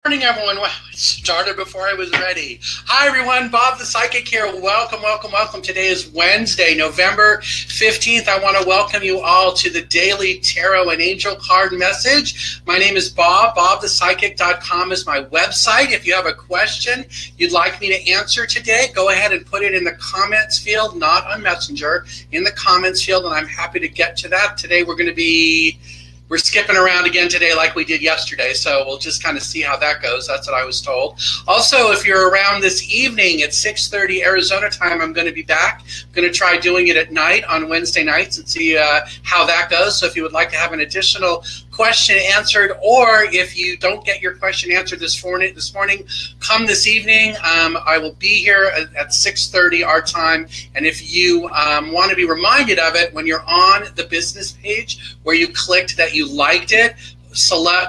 Morning, everyone. Wow, it started before I was ready. Hi, everyone. Bob the Psychic here. Welcome, welcome, welcome. Today is Wednesday, November 15th. I want to welcome you all to the Daily Tarot and Angel Card Message. My name is Bob. BobThePsychic.com is my website. If you have a question you'd like me to answer today, go ahead and put it in the comments field, not on Messenger, in the comments field, and I'm happy to get to that. Today we're skipping around again today like we did yesterday, so we'll just kind of see how that goes. That's what I was told. Also, if you're around this evening at 6:30 Arizona time, I'm going to be back. I'm going to try doing it at night on Wednesday nights and see how that goes. So if you would like to have an additional question answered, or if you don't get your question answered this morning, come this evening. I will be here at 6:30 our time, and if you want to be reminded of it when you're on the business page where you clicked that you liked it,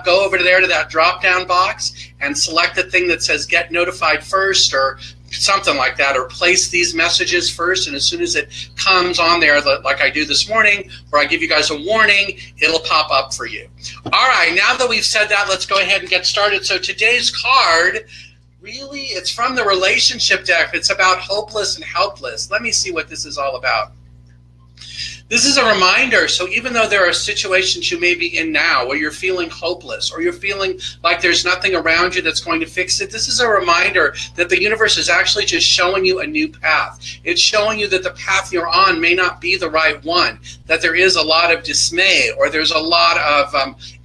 go over there to that drop down box and select the thing that says get notified first or something like that, or place these messages first, and as soon as it comes on there, like I do this morning, where I give you guys a warning, it'll pop up for you. All right, now that we've said that, let's go ahead and get started. So today's card, really, it's from the relationship deck. It's about hopeless and helpless. Let me see what this is all about. This is a reminder. So even though there are situations you may be in now where you're feeling hopeless or you're feeling like there's nothing around you that's going to fix it, this is a reminder that the universe is actually just showing you a new path. It's showing you that the path you're on may not be the right one, that there is a lot of dismay or there's a lot of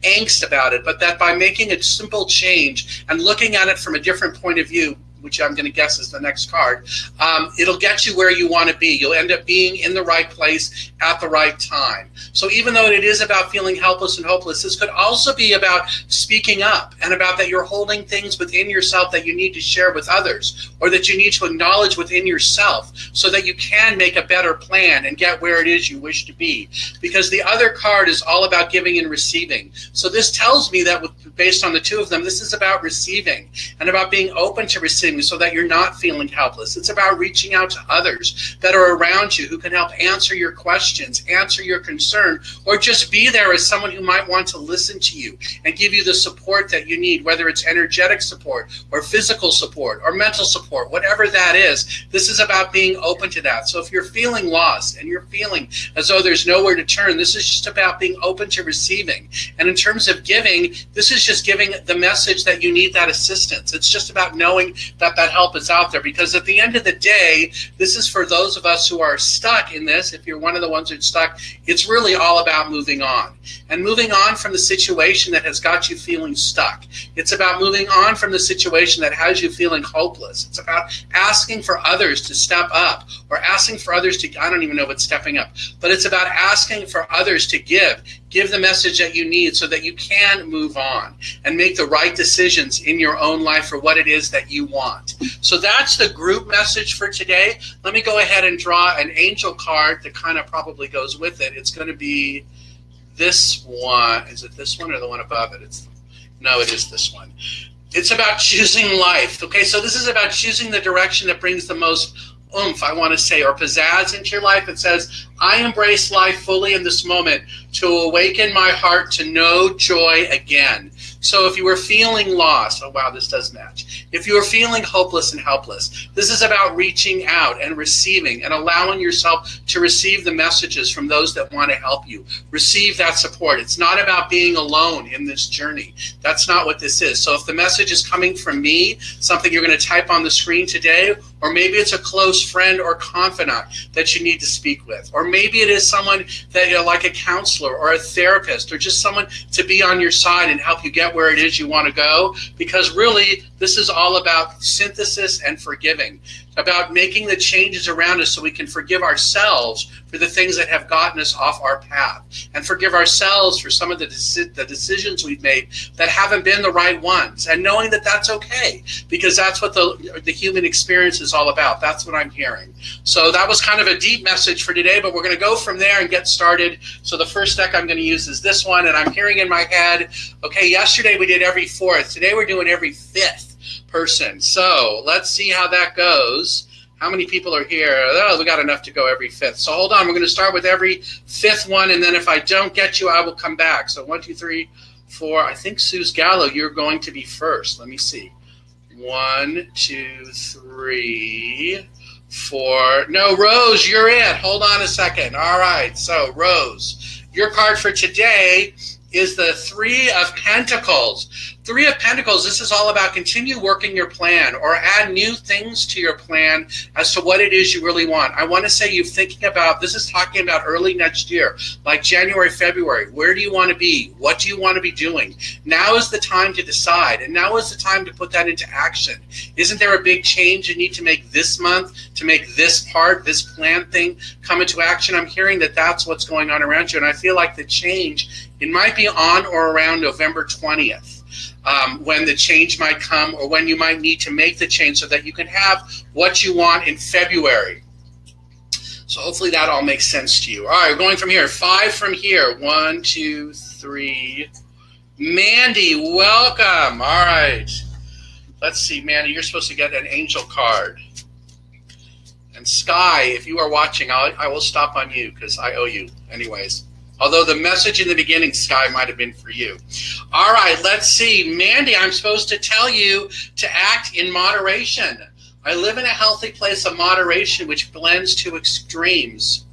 angst about it, but that by making a simple change and looking at it from a different point of view, which I'm going to guess is the next card, it'll get you where you want to be. You'll end up being in the right place at the right time. So even though it is about feeling helpless and hopeless, this could also be about speaking up and about that you're holding things within yourself that you need to share with others or that you need to acknowledge within yourself so that you can make a better plan and get where it is you wish to be. Because the other card is all about giving and receiving. So this tells me that based on the two of them, this is about receiving and about being open to receiving, so that you're not feeling helpless. It's about reaching out to others that are around you who can help answer your questions, answer your concern, or just be there as someone who might want to listen to you and give you the support that you need, whether it's energetic support or physical support or mental support, whatever that is. This is about being open to that. So if you're feeling lost and you're feeling as though there's nowhere to turn, this is just about being open to receiving. And in terms of giving, this is just giving the message that you need that assistance. It's just about knowing that help is out there, because at the end of the day, this is for those of us who are stuck in this. If you're one of the ones who's stuck, it's really all about moving on and moving on from the situation that has got you feeling stuck. It's about moving on from the situation that has you feeling hopeless. It's about asking for others to step up, or asking for others to, I don't even know what's stepping up, but it's about asking for others to give the message that you need so that you can move on and make the right decisions in your own life for what it is that you want. So that's the group message for today. Let me go ahead and draw an angel card that kind of probably goes with it. It's going to be this one. Is it this one or the one above it? No, it is this one. It's about choosing life. Okay, so this is about choosing the direction that brings the most oomph, I want to say, or pizzazz into your life. It says, I embrace life fully in this moment to awaken my heart to know joy again. So if you were feeling lost, oh wow, this does match. If you are feeling hopeless and helpless, this is about reaching out and receiving and allowing yourself to receive the messages from those that want to help you. Receive that support. It's not about being alone in this journey. That's not what this is. So if the message is coming from me, something you're going to type on the screen today, or maybe it's a close friend or confidant that you need to speak with, or maybe it is someone that you're like a counselor or a therapist, or just someone to be on your side and help you get where it is you want to go, because really this is all about synthesis and forgiving, about making the changes around us so we can forgive ourselves for the things that have gotten us off our path, and forgive ourselves for some of the decisions we've made that haven't been the right ones, and knowing that that's okay, because that's what the human experience is all about. That's what I'm hearing. So that was kind of a deep message for today, but we're going to go from there and get started. So the first deck I'm going to use is this one, and I'm hearing in my head, okay, yesterday we did every fourth. Today we're doing every fifth person. So let's see how that goes. How many people are here? Oh, we got enough to go every fifth. So hold on. We're going to start with every fifth one, and then if I don't get you, I will come back. So 1, 2, 3, For, I think, Suze Gallo, you're going to be first. Let me see. 1, 2, 3, 4. No, Rose, you're it. Hold on a second. All right. So, Rose, your card for today is the Three of Pentacles. Three of Pentacles, this is all about continue working your plan or add new things to your plan as to what it is you really want. I want to say you're thinking about, this is talking about early next year, like January, February. Where do you want to be? What do you want to be doing? Now is the time to decide, and now is the time to put that into action. Isn't there a big change you need to make this month to make this part, this plan thing come into action? I'm hearing that that's what's going on around you, and I feel like the change, it might be on or around November 20th. When the change might come or when you might need to make the change so that you can have what you want in February. So hopefully that all makes sense to you. All right, we're going from here. 5 from here. 1, 2, 3. Mandy, welcome. All right. Let's see, Mandy, you're supposed to get an angel card. And Sky, if you are watching, I will stop on you because I owe you anyways. Although the message in the beginning, Sky, might have been for you. All right, let's see. Mandy, I'm supposed to tell you to act in moderation. I live in a healthy place of moderation, which blends to extremes.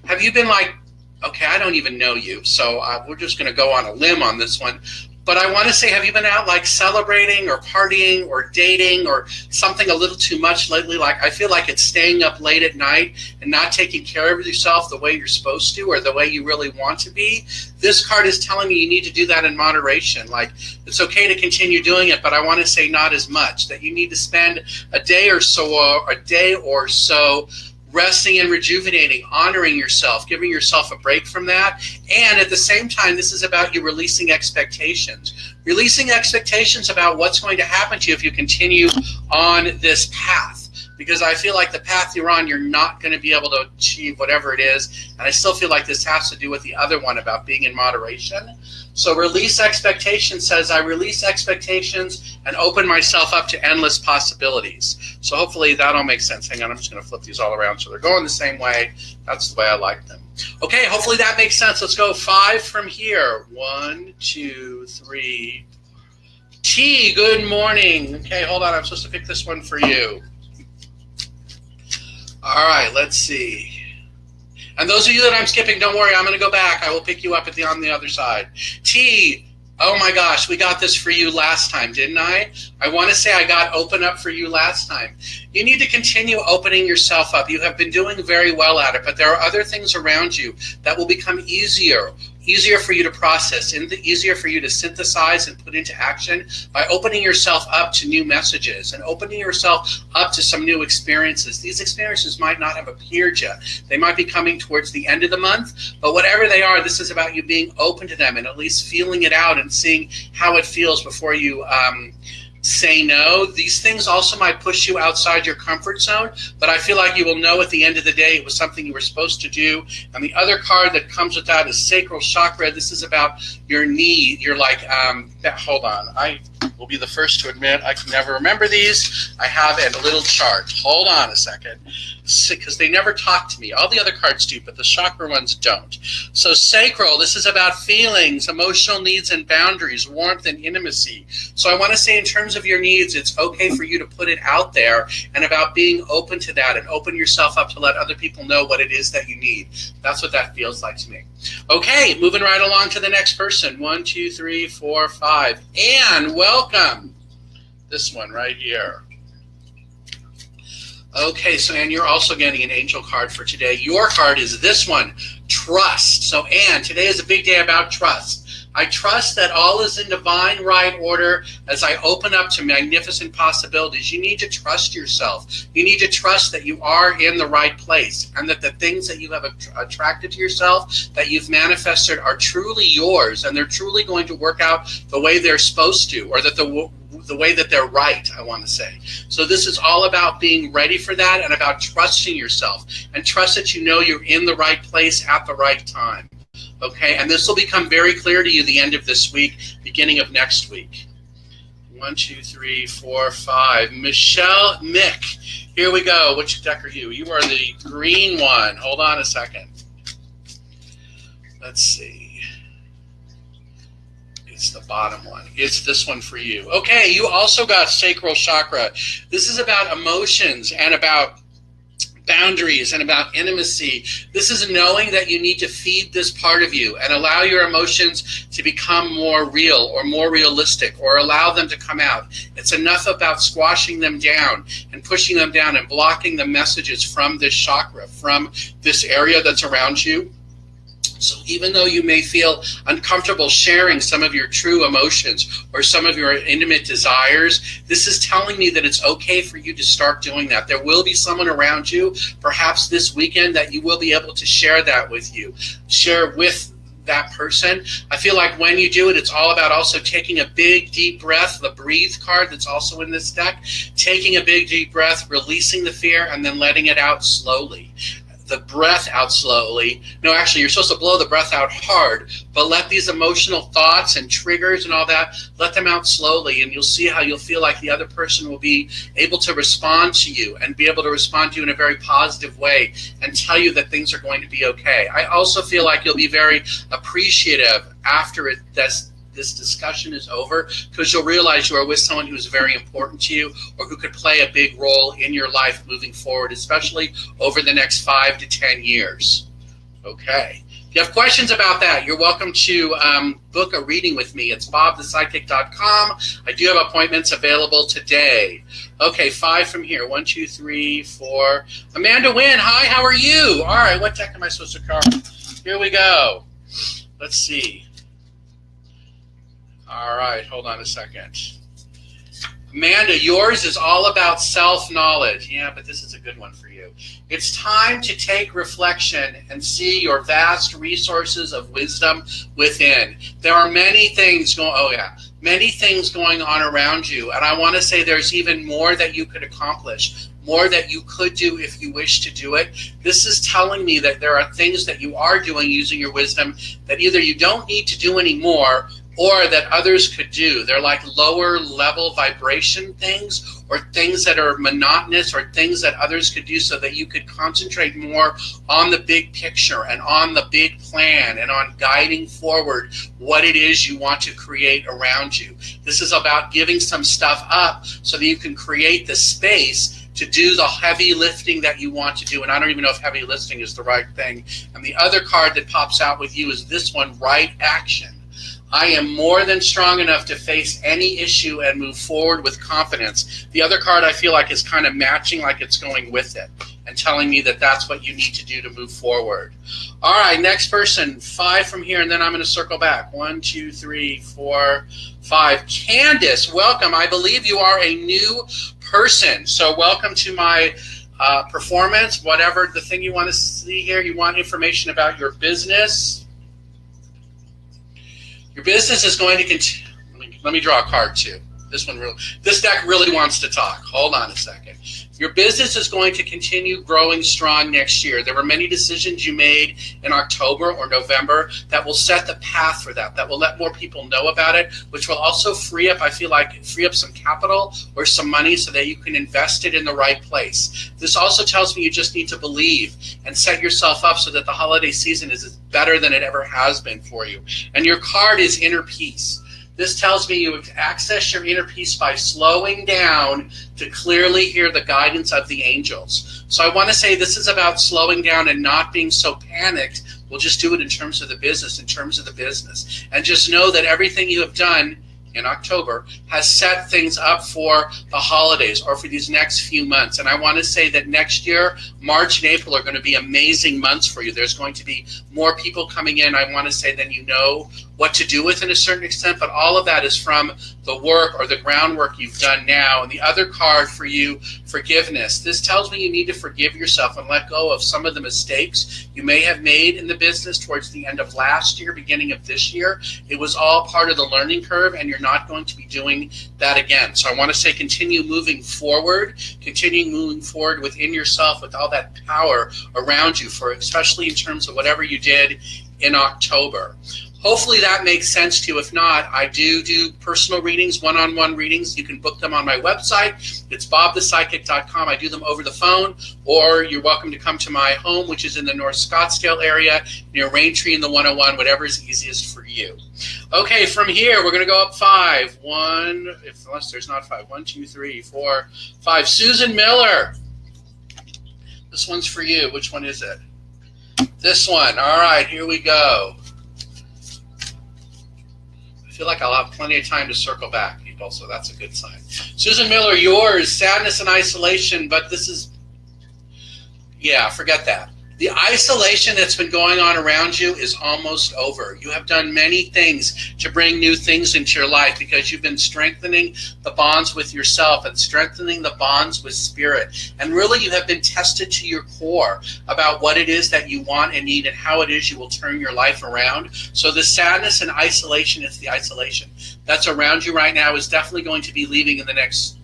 Have you been like, okay, I don't even know you, so we're just going to go on a limb on this one. But I want to say, have you been out like celebrating or partying or dating or something a little too much lately? Like, I feel like it's staying up late at night and not taking care of yourself the way you're supposed to or the way you really want to be. This card is telling you need to do that in moderation. Like, it's okay to continue doing it, but I want to say not as much. That you need to spend a day or so resting and rejuvenating, honoring yourself, giving yourself a break from that. And at the same time, this is about you releasing expectations. Releasing expectations about what's going to happen to you if you continue on this path. Because I feel like the path you're on, you're not going to be able to achieve whatever it is. And I still feel like this has to do with the other one about being in moderation. So release expectations says, I release expectations and open myself up to endless possibilities. So hopefully that all makes sense. Hang on, I'm just going to flip these all around so they're going the same way. That's the way I like them. Okay, hopefully that makes sense. Let's go 5 from here. 1, 2, 3. T, good morning. Okay, hold on. I'm supposed to pick this one for you. All right, let's see. And those of you that I'm skipping, don't worry. I'm going to go back. I will pick you up on the other side. T, oh my gosh, we got this for you last time, didn't I? I want to say I got open up for you last time. You need to continue opening yourself up. You have been doing very well at it, but there are other things around you that will become easier for you to process, and easier for you to synthesize and put into action by opening yourself up to new messages and opening yourself up to some new experiences. These experiences might not have appeared yet. They might be coming towards the end of the month, but whatever they are, this is about you being open to them and at least feeling it out and seeing how it feels before you say no. These things also might push you outside your comfort zone, but I feel like you will know at the end of the day it was something you were supposed to do. And the other card that comes with that is Sacral Chakra. This is about your knee. You're like, hold on. I will be the first to admit I can never remember these. I have a little chart. Hold on a second. Because they never talk to me. All the other cards do, but the chakra ones don't. So sacral, this is about feelings, emotional needs and boundaries, warmth and intimacy. So I want to say in terms of your needs, it's okay for you to put it out there and about being open to that and open yourself up to let other people know what it is that you need. That's what that feels like to me. Okay, moving right along to the next person. 1, 2, 3, 4, 5. Anne, welcome. This one right here. Okay, so Anne, you're also getting an angel card for today. Your card is this one, trust. So Anne, today is a big day about trust. I trust that all is in divine right order as I open up to magnificent possibilities. You need to trust yourself. You need to trust that you are in the right place and that the things that you have attracted to yourself, that you've manifested, are truly yours and they're truly going to work out the way they're supposed to, or that the way that they're right, I want to say. So this is all about being ready for that and about trusting yourself and trust that you know you're in the right place at the right time. Okay, and this will become very clear to you the end of this week, beginning of next week. 1, 2, 3, 4, 5. Michelle Mick, here we go. Which deck are you? You are the green one. Hold on a second. Let's see. It's the bottom one. It's this one for you. Okay, you also got sacral chakra. This is about emotions and about boundaries and about intimacy. This is knowing that you need to feed this part of you and allow your emotions to become more real or more realistic, or allow them to come out. It's enough about squashing them down and pushing them down and blocking the messages from this chakra, from this area that's around you. So even though you may feel uncomfortable sharing some of your true emotions or some of your intimate desires, this is telling me that it's okay for you to start doing that. There will be someone around you, perhaps this weekend, that you will be able to share that with you, share with that person. I feel like when you do it, it's all about also taking a big deep breath, the breathe card that's also in this deck, taking a big deep breath, releasing the fear, and then letting it out slowly. The breath out slowly. No, actually, you're supposed to blow the breath out hard, but let these emotional thoughts and triggers and all that, let them out slowly, and you'll see how you'll feel like the other person will be able to respond to you and be able to respond to you in a very positive way and tell you that things are going to be okay. I also feel like you'll be very appreciative after this discussion is over, because you'll realize you are with someone who is very important to you, or who could play a big role in your life moving forward, especially over the next 5 to 10 years. Okay. If you have questions about that, you're welcome to book a reading with me. It's bobthepsychic.com. I do have appointments available today. Okay, 5 from here. 1, 2, 3, 4. Amanda Wynn, hi, how are you? All right, what deck am I supposed to card? Here we go. Let's see. All right, hold on a second. Amanda, yours is all about self-knowledge. Yeah, but this is a good one for you. It's time to take reflection and see your vast resources of wisdom within. There are many things going on around you, and I want to say there's even more that you could accomplish, more that you could do if you wish to do it. This is telling me that there are things that you are doing using your wisdom that either you don't need to do anymore, or that others could do. They're like lower level vibration things, or things that are monotonous, or things that others could do, so that you could concentrate more on the big picture and on the big plan and on guiding forward what it is you want to create around you. This is about giving some stuff up so that you can create the space to do the heavy lifting that you want to do. And I don't even know if heavy lifting is the right thing. And the other card that pops out with you is this one, right action. I am more than strong enough to face any issue and move forward with confidence. The other card I feel like is kind of matching, like it's going with it and telling me that that's what you need to do to move forward. All right, next person, 5 from here, and then I'm going to circle back. 1, 2, 3, 4, 5. Candace, welcome. I believe you are a new person. So welcome to my performance, whatever the thing you want to see here. You want information about your business. Your business is going to continue. Let me draw a card too. This deck really wants to talk. Hold on a second. Your business is going to continue growing strong next year. There were many decisions you made in October or November that will set the path for that will let more people know about it, which will also free up some capital or some money so that you can invest it in the right place. This also tells me you just need to believe and set yourself up so that the holiday season is better than it ever has been for you. And your card is inner peace. This tells me you access your inner peace by slowing down to clearly hear the guidance of the angels. So I want to say this is about slowing down and not being so panicked. We'll just do it in terms of the business, And just know that everything you have done in October has set things up for the holidays or for these next few months. And I want to say that next year, March and April are going to be amazing months for you. There's going to be more people coming in, I want to say, than you know what to do with in a certain extent, but all of that is from the work or the groundwork you've done now. And the other card for you, forgiveness. This tells me you need to forgive yourself and let go of some of the mistakes you may have made in the business towards the end of last year, beginning of this year. It was all part of the learning curve, and you're not going to be doing that again. So I want to say continue moving forward within yourself with all that power around you, for especially in terms of whatever you did in October. Hopefully that makes sense to you. If not, I do personal readings, one-on-one readings. You can book them on my website. It's bobthepsychic.com. I do them over the phone, or you're welcome to come to my home, which is in the North Scottsdale area, near Raintree in the 101, whatever is easiest for you. Okay, from here, we're going to go up 5. Unless there's not 5. 1, 2, 3, 4, 5. Susan Miller. This one's for you. Which one is it? This one. All right, here we go. I feel like I'll have plenty of time to circle back, people, so that's a good sign. Susan Miller, yours, sadness and isolation, but this is, yeah, forget that. The isolation that's been going on around you is almost over. You have done many things to bring new things into your life because you've been strengthening the bonds with yourself and strengthening the bonds with spirit. And really, you have been tested to your core about what it is that you want and need and how it is you will turn your life around. So the sadness and isolation, it's the isolation that's around you right now, is definitely going to be leaving in the next,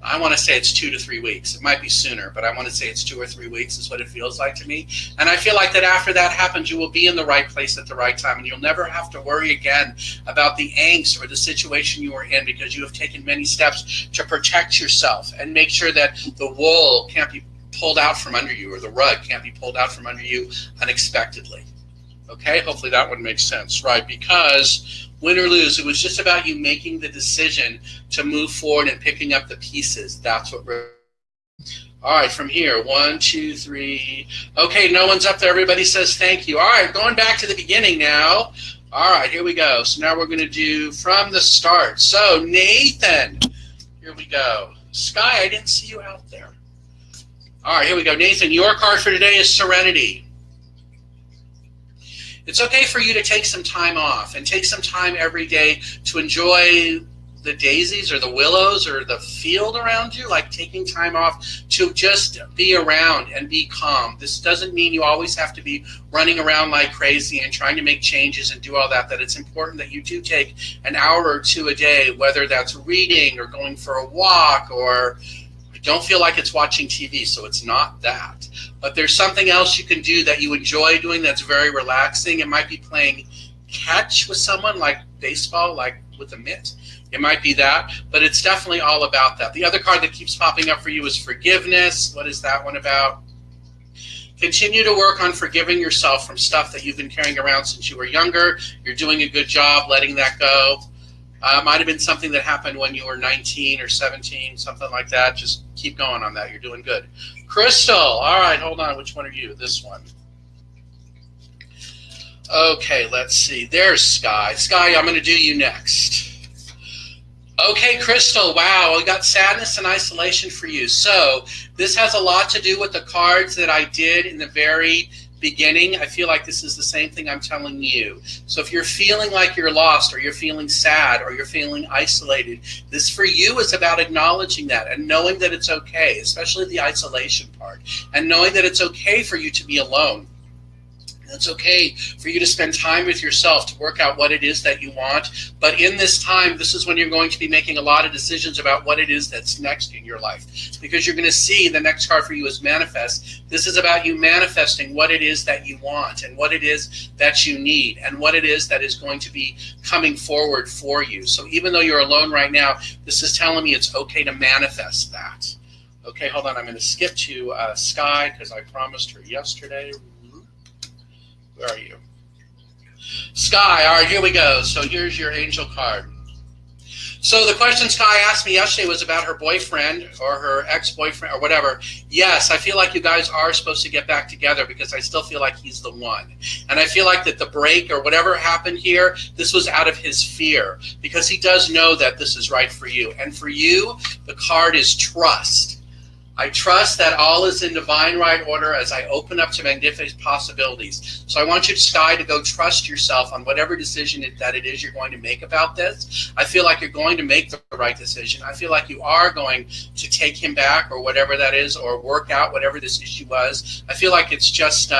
I want to say it's 2 to 3 weeks. It might be sooner, but I want to say it's 2 or 3 weeks is what it feels like to me. And I feel like that after that happens, you will be in the right place at the right time, and you'll never have to worry again about the angst or the situation you are in, because you have taken many steps to protect yourself and make sure that the wool can't be pulled out from under you, or the rug can't be pulled out from under you unexpectedly. Okay, hopefully that one makes sense, right? Because win or lose, it was just about you making the decision to move forward and picking up the pieces. That's what we're... All right, from here, 1, 2, 3. Okay, no one's up there. Everybody says thank you. All right, going back to the beginning now. All right, here we go. So now we're going to do from the start. So Nathan, here we go. Sky, I didn't see you out there. All right, here we go. Nathan, your card for today is Serenity. It's okay for you to take some time off and take some time every day to enjoy the daisies or the willows or the field around you, like taking time off to just be around and be calm. This doesn't mean you always have to be running around like crazy and trying to make changes and do all that. That it's important that you do take an hour or two a day, whether that's reading or going for a walk, or don't feel like it's watching TV, so it's not that. But there's something else you can do that you enjoy doing that's very relaxing. It might be playing catch with someone, like baseball, like with a mitt. It might be that, but it's definitely all about that. The other card that keeps popping up for you is forgiveness. What is that one about? Continue to work on forgiving yourself from stuff that you've been carrying around since you were younger. You're doing a good job letting that go. Might have been something that happened when you were 19 or 17, something like that. Just keep going on that. You're doing good. Crystal. All right, hold on. Which one are you? This one. Okay, let's see. There's Sky. Sky, I'm going to do you next. Okay, Crystal. Wow, we got sadness and isolation for you. So this has a lot to do with the cards that I did in the very beginning. I feel like this is the same thing I'm telling you. So if you're feeling like you're lost, or you're feeling sad, or you're feeling isolated, this for you is about acknowledging that and knowing that it's okay, especially the isolation part, and knowing that it's okay for you to be alone. It's okay for you to spend time with yourself to work out what it is that you want. But in this time, this is when you're going to be making a lot of decisions about what it is that's next in your life. Because you're going to see the next card for you is manifest. This is about you manifesting what it is that you want and what it is that you need and what it is that is going to be coming forward for you. So even though you're alone right now, this is telling me it's okay to manifest that. Okay, hold on. I'm going to skip to Sky because I promised her yesterday. Where are you? Sky, all right, here we go. So here's your angel card. So the question Sky asked me yesterday was about her boyfriend or her ex-boyfriend or whatever. Yes, I feel like you guys are supposed to get back together because I still feel like he's the one. And I feel like that the break or whatever happened here, this was out of his fear because he does know that this is right for you. And for you, the card is trust. I trust that all is in divine right order as I open up to magnificent possibilities. So I want you, Sky, to go trust yourself on whatever decision that it is you're going to make about this. I feel like you're going to make the right decision. I feel like you are going to take him back or whatever that is, or work out whatever this issue was. I feel like it's just,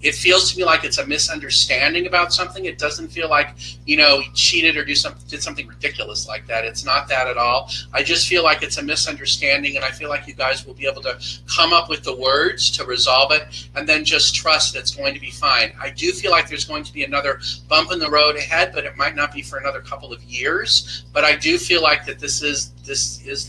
it feels to me like it's a misunderstanding about something. It doesn't feel like, you know, he cheated or did something ridiculous like that. It's not that at all. I just feel like it's a misunderstanding, and I feel like you guys will be able to come up with the words to resolve it, and then just trust it's going to be fine. I do feel like there's going to be another bump in the road ahead, but it might not be for another couple of years. But I do feel like that this is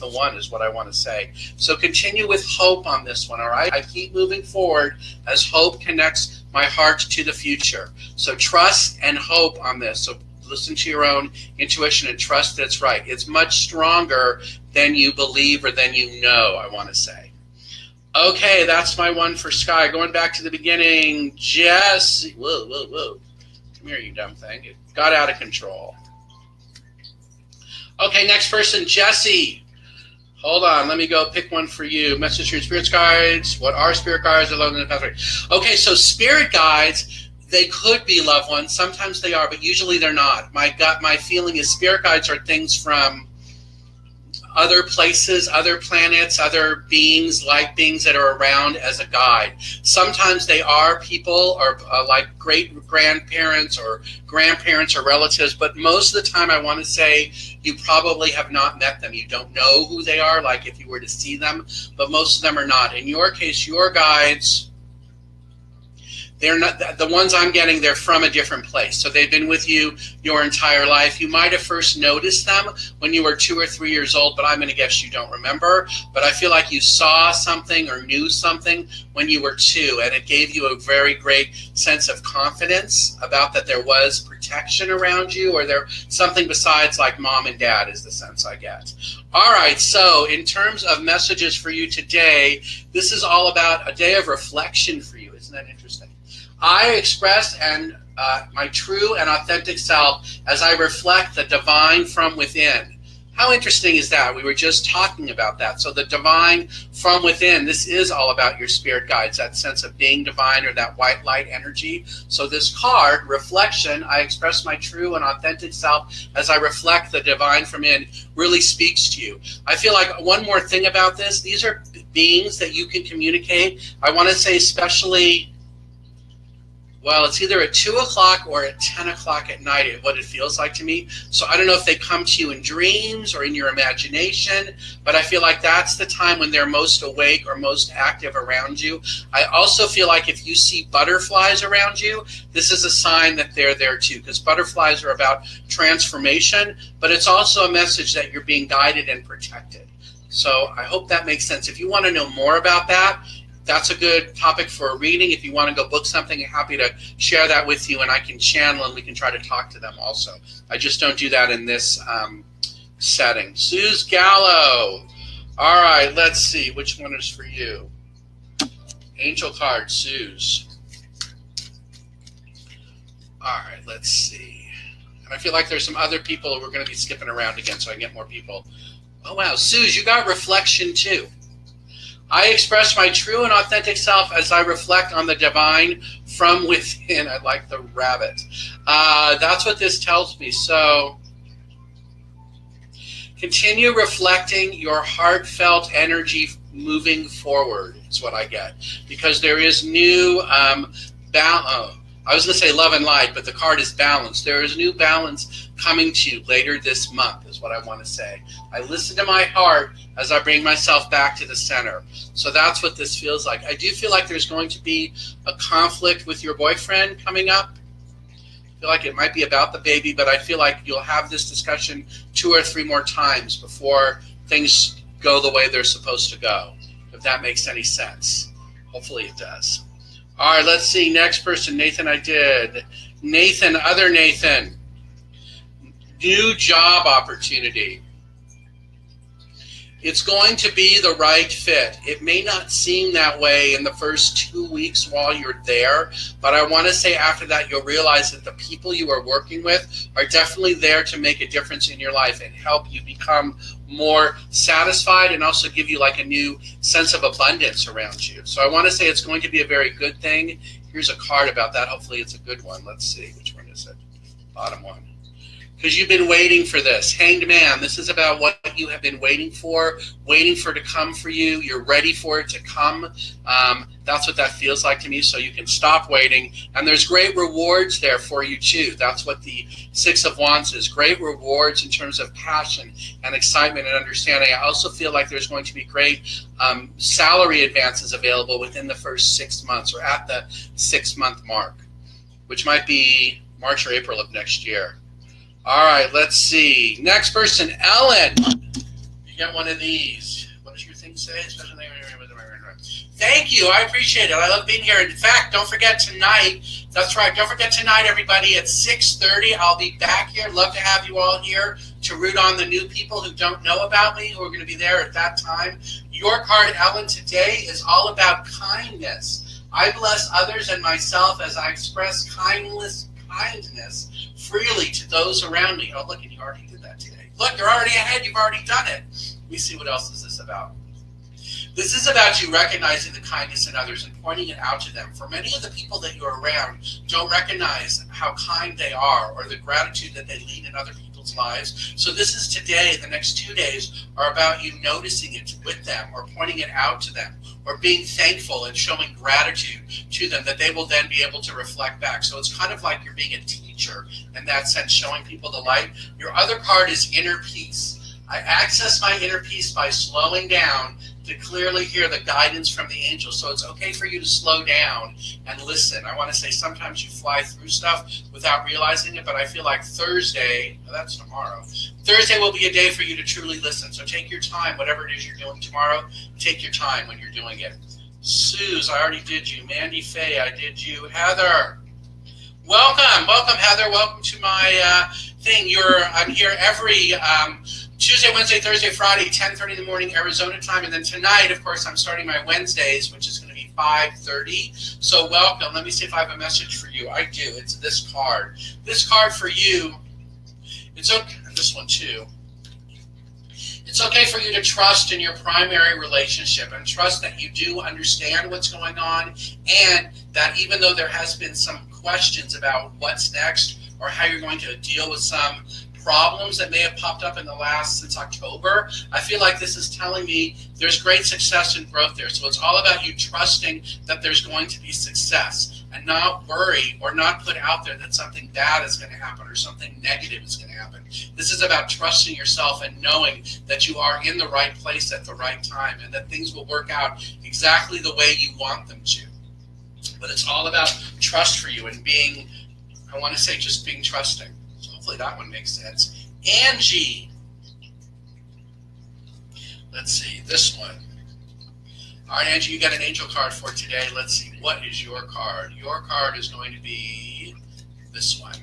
the one, is what I want to say. So continue with hope on this one, all right? I keep moving forward as hope connects my heart to the future. So trust and hope on this. So listen to your own intuition and trust that it's right. It's much stronger than you believe or than you know, I want to say. Okay, that's my one for Sky. Going back to the beginning, Jesse. Whoa. Come here, you dumb thing. It got out of control. Okay, next person, Jesse. Hold on, let me go pick one for you. Message from your spirit guides. What are spirit guides? Alone in the pathway. Okay, so spirit guides, they could be loved ones. Sometimes they are, but usually they're not. My feeling is spirit guides are things from other places, other planets, other beings, like beings that are around as a guide. Sometimes they are people or like great-grandparents or grandparents or relatives, but most of the time I want to say you probably have not met them. You don't know who they are, like if you were to see them, but most of them are not. In your case, your guides, they're not the ones I'm getting. They're from a different place. So they've been with you your entire life. You might have first noticed them when you were 2 or 3 years old, but I'm going to guess you don't remember. But I feel like you saw something or knew something when you were 2, and it gave you a very great sense of confidence about that there was protection around you, or there something besides like mom and dad is the sense I get. All right, so in terms of messages for you today, this is all about a day of reflection for you. Isn't that interesting? I express my true and authentic self as I reflect the divine from within. How interesting is that? We were just talking about that. So the divine from within, this is all about your spirit guides, that sense of being divine or that white light energy. So this card, reflection, I express my true and authentic self as I reflect the divine from in, really speaks to you. I feel like one more thing about this, these are beings that you can communicate. I want to say especially, well, it's either at 2 o'clock or at 10 o'clock at night, what it feels like to me. So I don't know if they come to you in dreams or in your imagination, but I feel like that's the time when they're most awake or most active around you. I also feel like if you see butterflies around you, this is a sign that they're there too, because butterflies are about transformation, but it's also a message that you're being guided and protected. So I hope that makes sense. If you want to know more about that, that's a good topic for a reading. If you want to go book something, I'm happy to share that with you, and I can channel and we can try to talk to them also. I just don't do that in this setting. Suze Gallo. All right, let's see. Which one is for you? Angel card, Suze. All right, let's see. And I feel like there's some other people who are going to be skipping around again so I can get more people. Oh, wow. Suze, you got reflection too. I express my true and authentic self as I reflect on the divine from within. I like the rabbit. That's what this tells me. So continue reflecting your heartfelt energy moving forward is what I get. Because there is new balance. I was going to say love and light, but the card is balance. There is new balance coming to you later this month is what I want to say. I listen to my heart as I bring myself back to the center. So that's what this feels like. I do feel like there's going to be a conflict with your boyfriend coming up. I feel like it might be about the baby, but I feel like you'll have this discussion 2 or 3 more times before things go the way they're supposed to go, if that makes any sense. Hopefully it does. All right, let's see. Next person, Nathan, I did. Nathan, other Nathan. New job opportunity. It's going to be the right fit. It may not seem that way in the first 2 weeks while you're there, but I want to say after that you'll realize that the people you are working with are definitely there to make a difference in your life and help you become more satisfied and also give you like a new sense of abundance around you. So I want to say it's going to be a very good thing. Here's a card about that. Hopefully it's a good one. Let's see. Which one is it? Bottom one. because you've been waiting for this. Hanged Man, this is about what you have been waiting for to come for you. You're ready for it to come. That's what that feels like to me, so you can stop waiting. And there's great rewards there for you, too. That's what the Six of Wands is. Great rewards in terms of passion and excitement and understanding. I also feel like there's going to be great salary advances available within the first 6 months or at the 6-month mark, which might be March or April of next year. All right, let's see. Next person, Ellen. You get one of these. What does your thing say? Thank you. I appreciate it. I love being here. In fact, don't forget tonight. That's right. Don't forget tonight, everybody, at 6:30. I'll be back here. Love to have you all here to root on the new people who don't know about me, who are going to be there at that time. Your card, Ellen, today is all about kindness. I bless others and myself as I express kindness freely to those around me. Oh, look, and you already did that today. Look, you're already ahead. You've already done it. Let me see, what else is this about? This is about you recognizing the kindness in others and pointing it out to them. For many of the people that you're around don't recognize how kind they are or the gratitude that they lead in other people's lives. So this is today, the next 2 days are about you noticing it with them or pointing it out to them or being thankful and showing gratitude to them that they will then be able to reflect back. So it's kind of like you're being a teacher in that sense, showing people the light. Your other card is inner peace. I access my inner peace by slowing down to clearly hear the guidance from the angels. So it's okay for you to slow down and listen. I want to say sometimes you fly through stuff without realizing it, but I feel like Thursday, that's tomorrow, Thursday will be a day for you to truly listen. So take your time, whatever it is you're doing tomorrow, take your time when you're doing it. Suze, I already did you. Mandy Faye, I did you. Heather, welcome, Heather. Welcome to my thing. I'm here every Tuesday, Wednesday, Thursday, Friday, 10:30 in the morning, Arizona time. And then tonight, of course, I'm starting my Wednesdays, which is going to be 5:30. So welcome. Let me see if I have a message for you. I do. It's this card. This card for you, it's okay. And this one too. It's okay for you to trust in your primary relationship and trust that you do understand what's going on, and that even though there has been some questions about what's next or how you're going to deal with some problems that may have popped up in the since October, I feel like this is telling me there's great success and growth there. So it's all about you trusting that there's going to be success and not worry or not put out there that something bad is going to happen or something negative is going to happen. This is about trusting yourself and knowing that you are in the right place at the right time and that things will work out exactly the way you want them to. But it's all about trust for you and being, I want to say, just being trusting. Hopefully that one makes sense. Angie. Let's see, this one. All right, Angie, you got an angel card for today. Let's see, what is your card? Your card is going to be this one.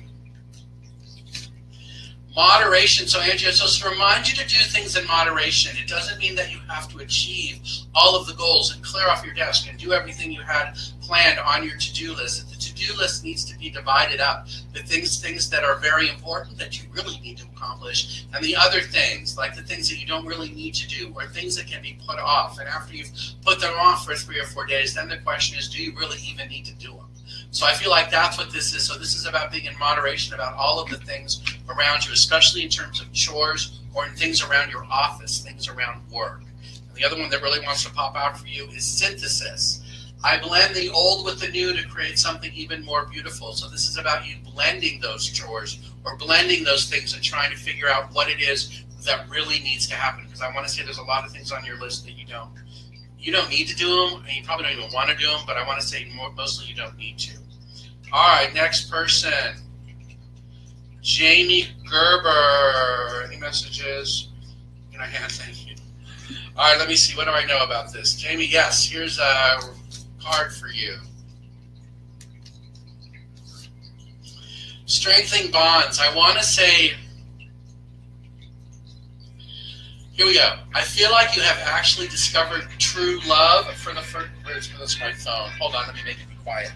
Moderation. So, Angie, so to remind you to do things in moderation. It doesn't mean that you have to achieve all of the goals and clear off your desk and do everything you had planned on your to-do list. The to-do list needs to be divided up. The things that are very important that you really need to accomplish, and the other things, like the things that you don't really need to do, or things that can be put off. And after you've put them off for 3 or 4 days, then the question is, do you really even need to do them? So I feel like that's what this is. So this is about being in moderation about all of the things around you, especially in terms of chores or in things around your office, things around work. And the other one that really wants to pop out for you is synthesis. I blend the old with the new to create something even more beautiful. So this is about you blending those chores or blending those things and trying to figure out what it is that really needs to happen. Because I want to say there's a lot of things on your list that you don't need to do them, and you probably don't even want to do them, but I want to say mostly you don't need to. All right, next person. Jamie Gerber. Any messages? Can I hand? Thank you. All right, let me see. What do I know about this? Jamie, yes, here's a card for you. Strengthening bonds. I want to say, here we go. I feel like you have actually discovered true love for the first. Where's my phone? Hold on, let me make it be quiet.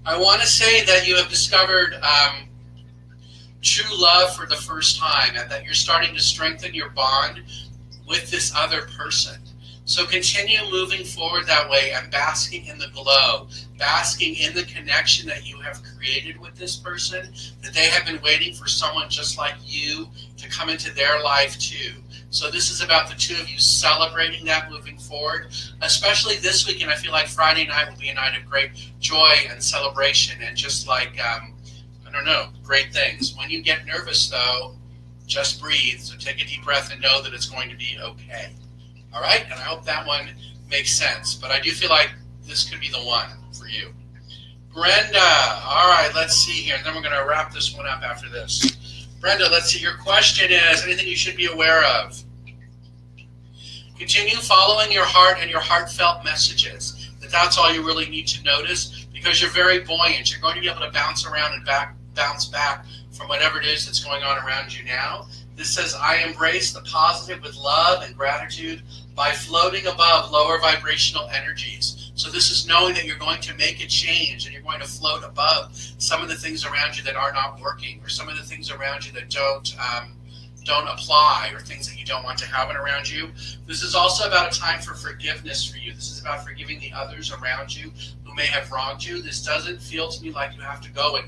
I want to say that you have discovered true love for the first time, and that you're starting to strengthen your bond with this other person. So continue moving forward that way and basking in the glow, basking in the connection that you have created with this person, that they have been waiting for someone just like you to come into their life too. So this is about the two of you celebrating that moving forward, especially this weekend. I feel like Friday night will be a night of great joy and celebration and just like, I don't know, great things. When you get nervous though, just breathe. So take a deep breath and know that it's going to be okay. All right, and I hope that one makes sense. But I do feel like this could be the one for you. Brenda, all right, let's see here. And then we're going to wrap this one up after this. Brenda, let's see. Your question is, anything you should be aware of? Continue following your heart and your heartfelt messages. That's all you really need to notice because you're very buoyant. You're going to be able to bounce around and bounce back from whatever it is that's going on around you now. This says, I embrace the positive with love and gratitude by floating above lower vibrational energies. So this is knowing that you're going to make a change and you're going to float above some of the things around you that are not working or some of the things around you that don't apply or things that you don't want to have around you. This is also about a time for forgiveness for you. This is about forgiving the others around you who may have wronged you. This doesn't feel to me like you have to go and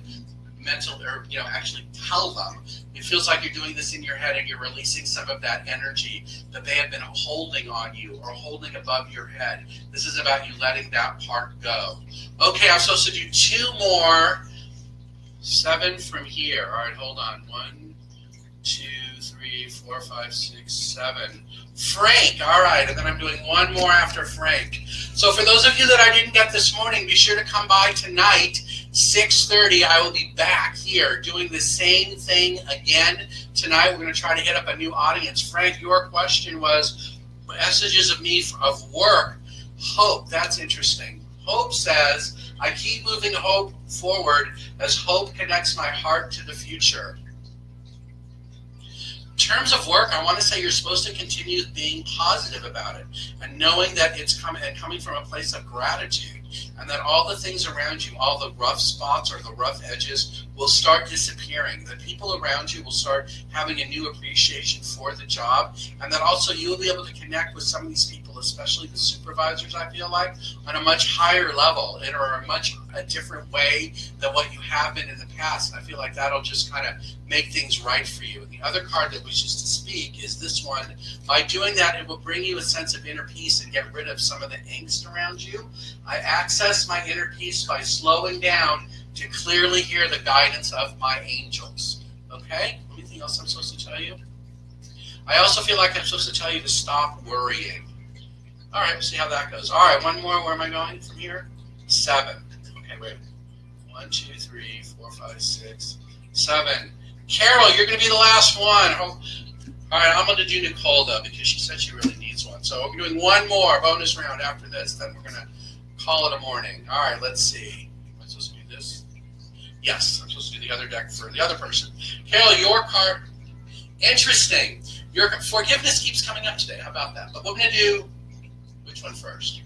actually tell them. It feels like you're doing this in your head and you're releasing some of that energy that they have been holding on you or holding above your head. This is about you letting that part go. Okay, I'm supposed to do 2 more. 7 from here. All right, hold on. 1, 2, 3, 4, 5, 6, 7. Frank, all right, and then I'm doing 1 more after Frank. So for those of you that I didn't get this morning, be sure to come by tonight, 6:30. I will be back here doing the same thing again. Tonight we're going to try to hit up a new audience. Frank, your question was messages of me of work. Hope, that's interesting. Hope says, I keep moving hope forward as hope connects my heart to the future. In terms of work, I want to say you're supposed to continue being positive about it and knowing that it's coming from a place of gratitude and that all the things around you, all the rough spots or the rough edges will start disappearing. The people around you will start having a new appreciation for the job and that also you will be able to connect with some of these people, especially the supervisors, I feel like, on a much higher level and or a different way than what you have been in the past. And I feel like that'll just kind of make things right for you. And the other card that wishes to speak is this one. By doing that, it will bring you a sense of inner peace and get rid of some of the angst around you. I access my inner peace by slowing down to clearly hear the guidance of my angels. Okay? Anything else I'm supposed to tell you? I also feel like I'm supposed to tell you to stop worrying. All right, we'll see how that goes. All right, 1 more. Where am I going from here? 7. Okay, wait. 1, 2, 3, 4, 5, 6, 7. Carol, you're going to be the last one. All right, I'm going to do Nicole, though, because she said she really needs one. So we're doing 1 more bonus round after this. Then we're going to call it a morning. All right, let's see. Am I supposed to do this? Yes, I'm supposed to do the other deck for the other person. Carol, your card. Interesting. Your forgiveness keeps coming up today. How about that? But we're going to do which one first?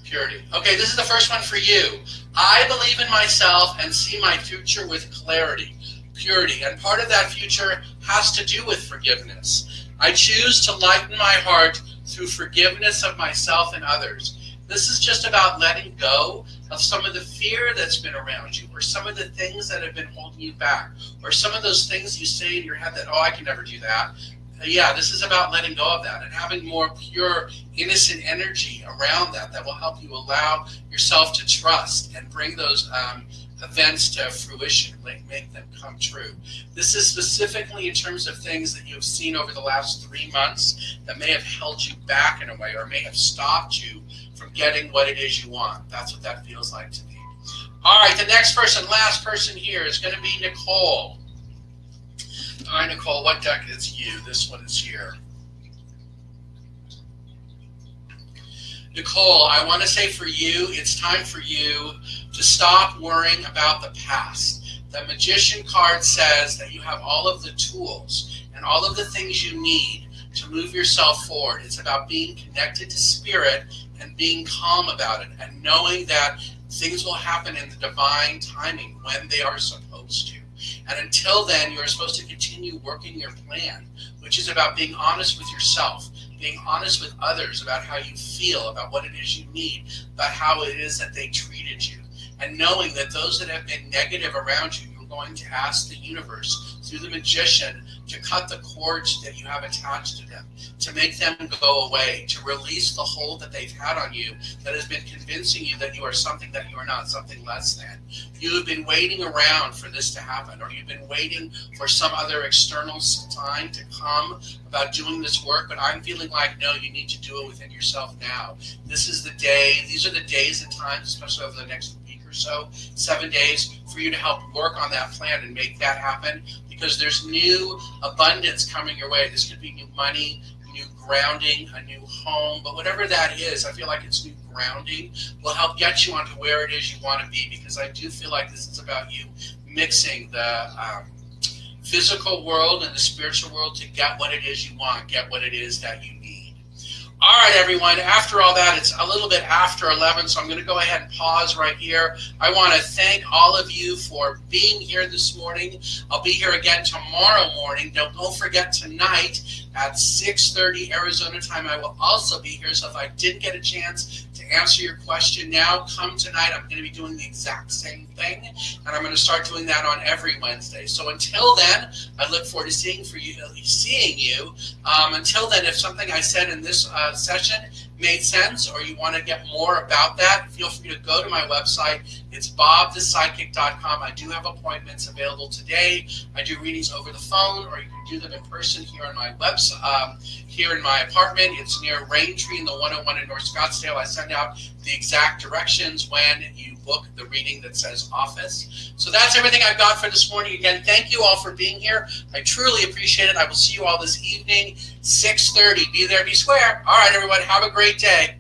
Purity. Okay, this is the first one for you. I believe in myself and see my future with clarity. Purity. And part of that future has to do with forgiveness. I choose to lighten my heart through forgiveness of myself and others. This is just about letting go of some of the fear that's been around you or some of the things that have been holding you back or some of those things you say in your head that, oh, I can never do that. Yeah, this is about letting go of that and having more pure, innocent energy around that will help you allow yourself to trust and bring those events to fruition, make them come true. This is specifically in terms of things that you've seen over the last 3 months that may have held you back in a way or may have stopped you from getting what it is you want. That's what that feels like to me. All right, the next person, last person here is going to be Nicole. All right, Nicole, what deck is you? This one is here. Nicole, I want to say for you, it's time for you to stop worrying about the past. The Magician card says that you have all of the tools and all of the things you need to move yourself forward. It's about being connected to spirit and being calm about it and knowing that things will happen in the divine timing when they are supposed to. And until then, you're supposed to continue working your plan, which is about being honest with yourself, being honest with others about how you feel, about what it is you need, about how it is that they treated you, and knowing that those that have been negative around you, you're going to ask the universe through the magician to cut the cords that you have attached to them, to make them go away, to release the hold that they've had on you that has been convincing you that you are something that you are not, something less than. You have been waiting around for this to happen, or you've been waiting for some other external time to come about doing this work, but I'm feeling like, no, you need to do it within yourself now. This is the day, these are the days and times, especially over the next week or so, 7 days, for you to help work on that plan and make that happen, because there's new abundance coming your way. This could be new money, new grounding, a new home, but whatever that is, I feel like it's new grounding will help get you onto where it is you want to be, because I do feel like this is about you mixing the physical world and the spiritual world to get what it is you want, get what it is that you need. All right, everyone, after all that, it's a little bit after 11, so I'm going to go ahead and pause right here. I want to thank all of you for being here this morning. I'll be here again tomorrow morning. Don't forget tonight at 6:30 Arizona time, I will also be here. So if I didn't get a chance to answer your question now, come tonight. I'm going to be doing the exact same thing, and I'm going to start doing that on every Wednesday. So until then, I look forward to seeing you. Until then, if something I said in this session made sense, or you want to get more about that, feel free to go to my website. It's bobthepsychic.com. I do have appointments available today. I do readings over the phone, or you can do them in person here on my website, here in my apartment. It's near Raintree in the 101 in North Scottsdale. I send out the exact directions when you book the reading that says office. So that's everything I've got for this morning. Again, thank you all for being here. I truly appreciate it. I will see you all this evening, 6:30. Be there, be square. All right, everyone, have a great day.